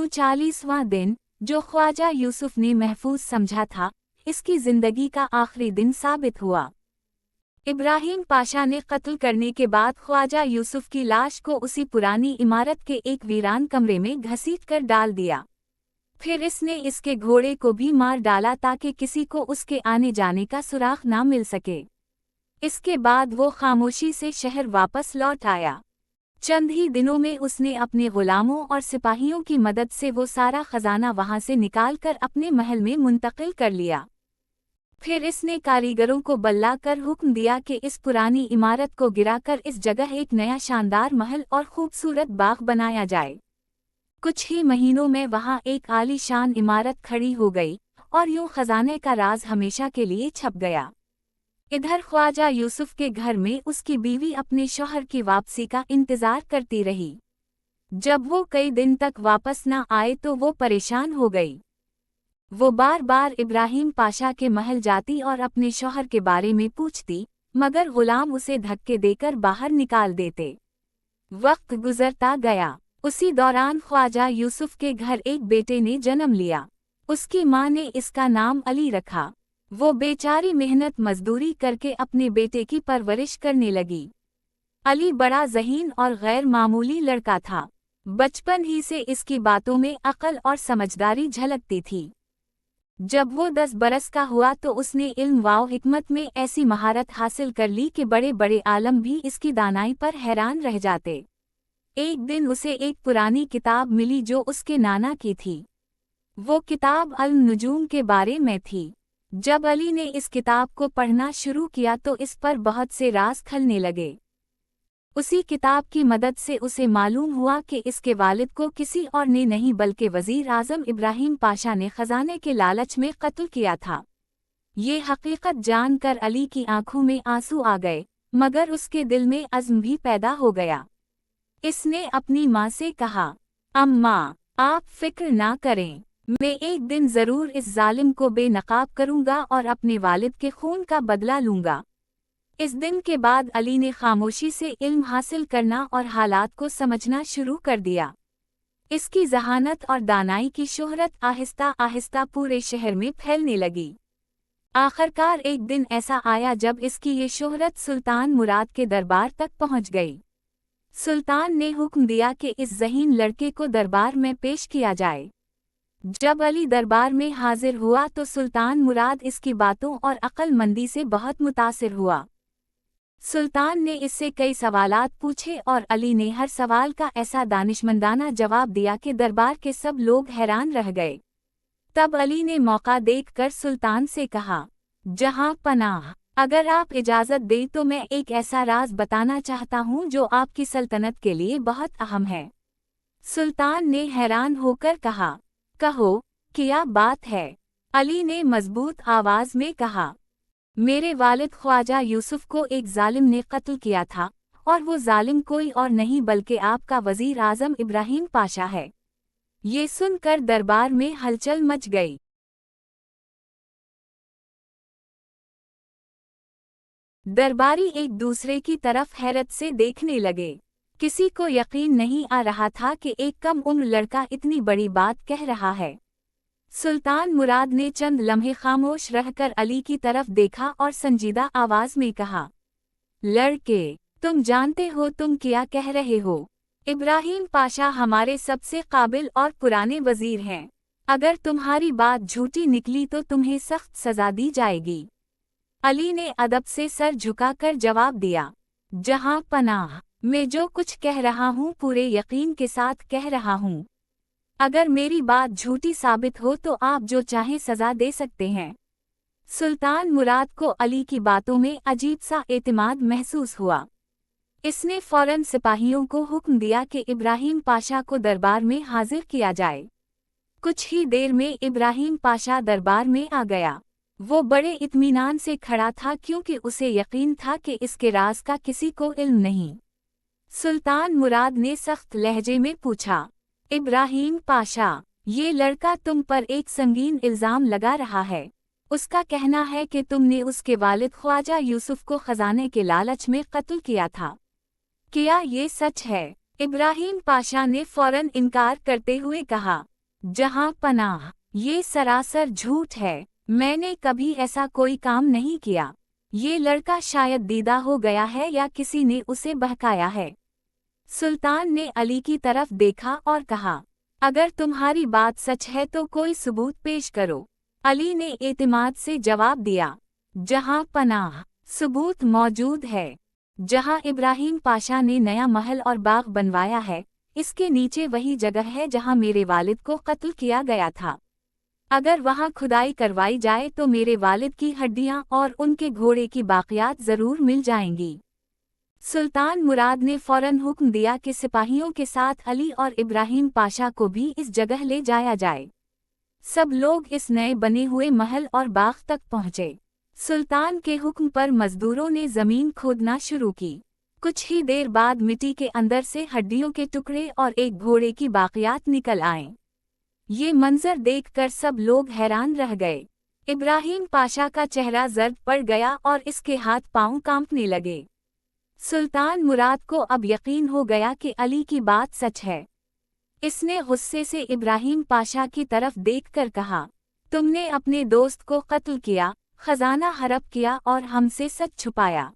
140वां दिन, जो ख्वाजा यूसुफ ने महफूज समझा था, इसकी जिंदगी का आखिरी दिन साबित हुआ। इब्राहिम पाशा ने कत्ल करने के बाद ख्वाजा यूसुफ की लाश को उसी पुरानी इमारत के एक वीरान कमरे में घसीट कर डाल दिया। फिर इसने इसके घोड़े को भी मार डाला ताकि किसी को उसके आने जाने का सुराग ना मिल सके। इसके बाद वो खामोशी से शहर वापस लौट आया। चंद ही दिनों में उसने अपने गुलामों और सिपाहियों की मदद से वो सारा खजाना वहां से निकालकर अपने महल में मुंतकिल कर लिया। फिर इसने कारीगरों को बल्लाकर हुक्म दिया कि इस पुरानी इमारत को गिराकर इस जगह एक नया शानदार महल और खूबसूरत बाग बनाया जाए। कुछ ही महीनों में वहां एक आलीशान इमारत खड़ी हो गई और यूं खजाने का राज हमेशा के लिए छप गया। इधर ख्वाजा यूसुफ के घर में उसकी बीवी अपने शौहर की वापसी का इंतजार करती रही। जब वो कई दिन तक वापस न आए तो वो परेशान हो गई। वो बार बार इब्राहिम पाशा के महल जाती और अपने शौहर के बारे में पूछती, मगर गुलाम उसे धक्के देकर बाहर निकाल देते। वक्त गुजरता गया। उसी दौरान ख्वाजा यूसुफ के घर एक बेटे ने जन्म लिया। उसकी माँ ने इसका नाम अली रखा। वो बेचारी मेहनत मजदूरी करके अपने बेटे की परवरिश करने लगी। अली बड़ा ज़हीन और गैर मामूली लड़का था। बचपन ही से इसकी बातों में अक्ल और समझदारी झलकती थी। जब वो 10 बरस का हुआ तो उसने इल्म व हिकमत में ऐसी महारत हासिल कर ली कि बड़े बड़े आलम भी इसकी दानाई पर हैरान रह जाते। एक दिन उसे एक पुरानी किताब मिली जो उसके नाना की थी। वो किताब अल-नुजूम के बारे में थी। जब अली ने इस किताब को पढ़ना शुरू किया तो इस पर बहुत से राज खलने लगे। उसी किताब की मदद से उसे मालूम हुआ कि इसके वालिद को किसी और ने नहीं बल्कि वज़ीर आज़म इब्राहिम पाशा ने खजाने के लालच में कत्ल किया था। ये हकीकत जानकर अली की आंखों में आंसू आ गए, मगर उसके दिल में अज़्म भी पैदा हो गया। इसने अपनी माँ से कहा, अम्मा, आप फिक्र ना करें, मैं एक दिन ज़रूर इस जालिम को बेनकाब करूँगा और अपने वालिद के खून का बदला लूँगा। इस दिन के बाद अली ने खामोशी से इल्म हासिल करना और हालात को समझना शुरू कर दिया। इसकी ज़हानत और दानाई की शोहरत आहिस्ता आहिस्ता पूरे शहर में फैलने लगी। आखिरकार एक दिन ऐसा आया जब इसकी ये शोहरत सुल्तान मुराद के दरबार तक पहुँच गई। सुल्तान ने हुक्म दिया कि इस ज़हीन लड़के को दरबार में पेश किया जाए। जब अली दरबार में हाजिर हुआ तो सुल्तान मुराद इसकी बातों और अक्लमंदी से बहुत मुतासिर हुआ। सुल्तान ने इससे कई सवालात पूछे और अली ने हर सवाल का ऐसा दानिशमंदाना जवाब दिया कि दरबार के सब लोग हैरान रह गए। तब अली ने मौका देखकर सुल्तान से कहा, जहां पनाह, अगर आप इजाज़त दें तो मैं एक ऐसा राज बताना चाहता हूं जो आपकी सल्तनत के लिए बहुत अहम है। सुल्तान ने हैरान होकर कहा, कहो, क्या बात है? अली ने मजबूत आवाज में कहा, मेरे वालिद ख्वाजा यूसुफ को एक जालिम ने कत्ल किया था, और वो जालिम कोई और नहीं बल्कि आपका वज़ीर आज़म इब्राहिम पाशा है। ये सुनकर दरबार में हलचल मच गई। दरबारी एक दूसरे की तरफ हैरत से देखने लगे। किसी को यकीन नहीं आ रहा था कि एक कम उम्र लड़का इतनी बड़ी बात कह रहा है। सुल्तान मुराद ने चंद लम्हे खामोश रहकर अली की तरफ देखा और संजीदा आवाज में कहा, लड़के, तुम जानते हो तुम क्या कह रहे हो? इब्राहिम पाशा हमारे सबसे काबिल और पुराने वजीर हैं। अगर तुम्हारी बात झूठी निकली तो तुम्हें सख्त सजा दी जाएगी। अली ने अदब से सर झुकाकर जवाब दिया, जहां पनाह, मैं जो कुछ कह रहा हूँ पूरे यकीन के साथ कह रहा हूँ। अगर मेरी बात झूठी साबित हो तो आप जो चाहें सजा दे सकते हैं। सुल्तान मुराद को अली की बातों में अजीब सा एतमाद महसूस हुआ। इसने फौरन सिपाहियों को हुक्म दिया कि इब्राहिम पाशा को दरबार में हाजिर किया जाए। कुछ ही देर में इब्राहिम पाशा दरबार में आ गया। वो बड़े इत्मीनान से खड़ा था क्योंकि उसे यकीन था कि इसके राज का किसी को इल्म नहीं। सुल्तान मुराद ने सख्त लहजे में पूछा, इब्राहिम पाशा, ये लड़का तुम पर एक संगीन इल्जाम लगा रहा है। उसका कहना है कि तुमने उसके वालिद ख्वाजा यूसुफ को खजाने के लालच में कत्ल किया था। क्या ये सच है? इब्राहिम पाशा ने फौरन इनकार करते हुए कहा, जहां पनाह, ये सरासर झूठ है, मैंने कभी ऐसा कोई काम नहीं किया। ये लड़का शायद दीदा हो गया है या किसी ने उसे बहकाया है। सुल्तान ने अली की तरफ देखा और कहा, अगर तुम्हारी बात सच है तो कोई सबूत पेश करो। अली ने एतमाद से जवाब दिया, जहां पनाह, सबूत मौजूद है। जहां इब्राहिम पाशा ने नया महल और बाग बनवाया है, इसके नीचे वही जगह है जहां मेरे वालिद को कत्ल किया गया था। अगर वहां खुदाई करवाई जाए तो मेरे वालिद की हड्डियां और उनके घोड़े की बाकियात जरूर मिल जाएंगी। सुल्तान मुराद ने फौरन हुक्म दिया कि सिपाहियों के साथ अली और इब्राहिम पाशा को भी इस जगह ले जाया जाए। सब लोग इस नए बने हुए महल और बाग तक पहुंचे। सुल्तान के हुक्म पर मजदूरों ने जमीन खोदना शुरू की। कुछ ही देर बाद मिट्टी के अंदर से हड्डियों के टुकड़े और एक घोड़े की बाकियात निकल आए। ये मंजर देखकर सब लोग हैरान रह गए। इब्राहिम पाशा का चेहरा जर्द पड़ गया और इसके हाथ पांव कांपने लगे। सुल्तान मुराद को अब यकीन हो गया कि अली की बात सच है। इसने गुस्से से इब्राहिम पाशा की तरफ देखकर कहा, तुमने अपने दोस्त को कत्ल किया, खजाना हड़प किया और हमसे सच छुपाया।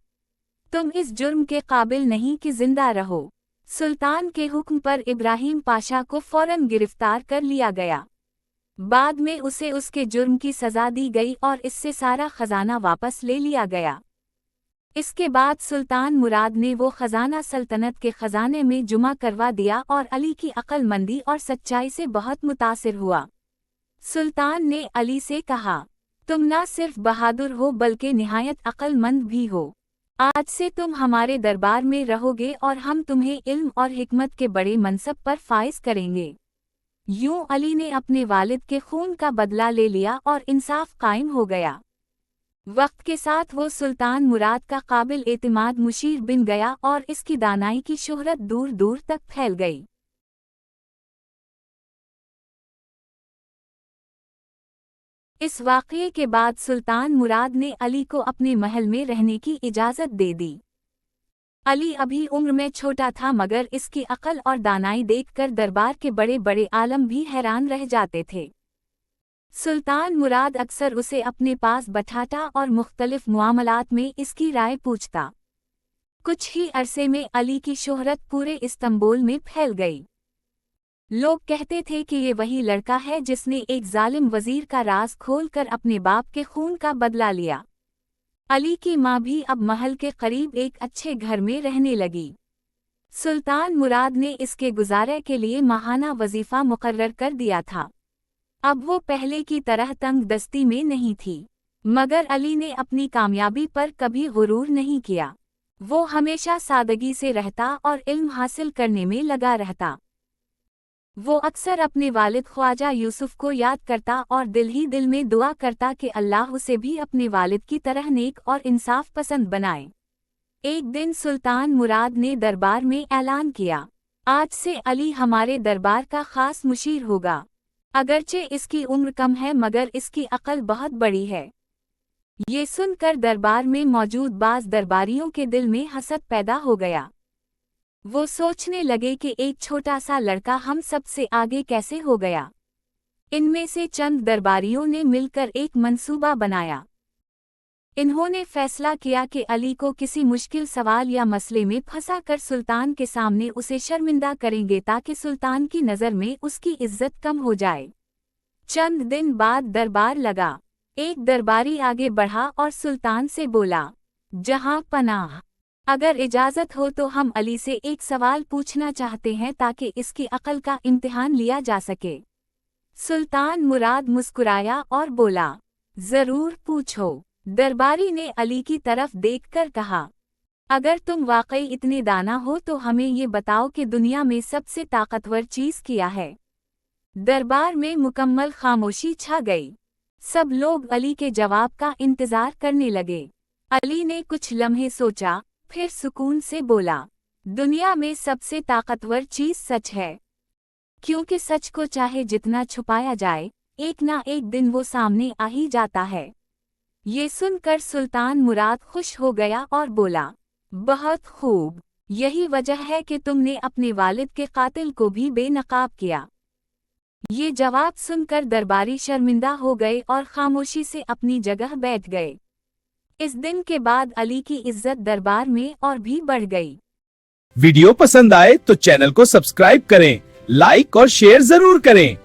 तुम इस जुर्म के काबिल नहीं कि जिंदा रहो। सुल्तान के हुक्म पर इब्राहिम पाशा को फौरन गिरफ्तार कर लिया गया। बाद में उसे उसके जुर्म की सजा दी गई और इससे सारा खजाना वापस ले लिया गया। इसके बाद सुल्तान मुराद ने वो खजाना सल्तनत के खजाने में जुमा करवा दिया और अली की अक्लमंदी और सच्चाई से बहुत मुतासिर हुआ। सुल्तान ने अली से कहा, तुम न सिर्फ बहादुर हो बल्कि निहायत अक्लमंद भी हो। आज से तुम हमारे दरबार में रहोगे और हम तुम्हें इल्म और हिकमत के बड़े मनसब पर फाइज करेंगे। यूं अली ने अपने वालिद के खून का बदला ले लिया और इंसाफ कायम हो गया। वक्त के साथ वो सुल्तान मुराद का काबिल एतमाद मुशीर बन गया और इसकी दानाई की शोहरत दूर दूर तक फैल गई। इस वाक़ये के बाद सुल्तान मुराद ने अली को अपने महल में रहने की इजाज़त दे दी। अली अभी उम्र में छोटा था मगर इसकी अक्ल और दानाई देखकर दरबार के बड़े बड़े आलम भी हैरान रह जाते थे। सुल्तान मुराद अक्सर उसे अपने पास बैठाता और मुख्तलिफ मामलात में इसकी राय पूछता। कुछ ही अरसे में अली की शोहरत पूरे इस्तांबुल में फैल गई। लोग कहते थे कि ये वही लड़का है जिसने एक जालिम वजीर का राज खोलकर अपने बाप के खून का बदला लिया। अली की माँ भी अब महल के करीब एक अच्छे घर में रहने लगी। सुल्तान मुराद ने इसके गुजारे के लिए माहाना वजीफा मुकर्रर कर दिया था। अब वो पहले की तरह तंग दस्ती में नहीं थी, मगर अली ने अपनी कामयाबी पर कभी गुरूर नहीं किया। वो हमेशा सादगी से रहता और इल्म हासिल करने में लगा रहता। वो अक्सर अपने वालिद ख्वाजा यूसुफ को याद करता और दिल ही दिल में दुआ करता कि अल्लाह उसे भी अपने वालिद की तरह नेक और इंसाफ पसंद बनाए। एक दिन सुल्तान मुराद ने दरबार में ऐलान किया, आज से अली हमारे दरबार का खास मुशीर होगा। अगरचे इसकी उम्र कम है मगर इसकी अक्ल बहुत बड़ी है। ये सुनकर दरबार में मौजूद बाज दरबारियों के दिल में हसद पैदा हो गया। वो सोचने लगे कि एक छोटा सा लड़का हम सबसे आगे कैसे हो गया। इनमें से चंद दरबारियों ने मिलकर एक मंसूबा बनाया। इन्होंने फैसला किया कि अली को किसी मुश्किल सवाल या मसले में फंसा कर सुल्तान के सामने उसे शर्मिंदा करेंगे ताकि सुल्तान की नज़र में उसकी इज्जत कम हो जाए। चंद दिन बाद दरबार लगा। एक दरबारी आगे बढ़ा और सुल्तान से बोला, जहां पनाह, अगर इजाज़त हो तो हम अली से एक सवाल पूछना चाहते हैं ताकि इसकी अक्ल का इम्तिहान लिया जा सके। सुल्तान मुराद मुस्कुराया और बोला, ज़रूर पूछो। दरबारी ने अली की तरफ देखकर कहा, अगर तुम वाकई इतने दाना हो तो हमें ये बताओ कि दुनिया में सबसे ताकतवर चीज़ क्या है। दरबार में मुकम्मल खामोशी छा गई। सब लोग अली के जवाब का इंतज़ार करने लगे। अली ने कुछ लम्हे सोचा, फिर सुकून से बोला, दुनिया में सबसे ताकतवर चीज़ सच है, क्योंकि सच को चाहे जितना छुपाया जाए, एक ना एक दिन वो सामने आ ही जाता है। ये सुनकर सुल्तान मुराद खुश हो गया और बोला, बहुत खूब, यही वजह है कि तुमने अपने वालिद के कातिल को भी बेनकाब किया। ये जवाब सुनकर दरबारी शर्मिंदा हो गए और खामोशी से अपनी जगह बैठ गए। इस दिन के बाद अली की इज्जत दरबार में और भी बढ़ गई। वीडियो पसंद आए तो चैनल को सब्सक्राइब करें, लाइक और शेयर जरूर करें।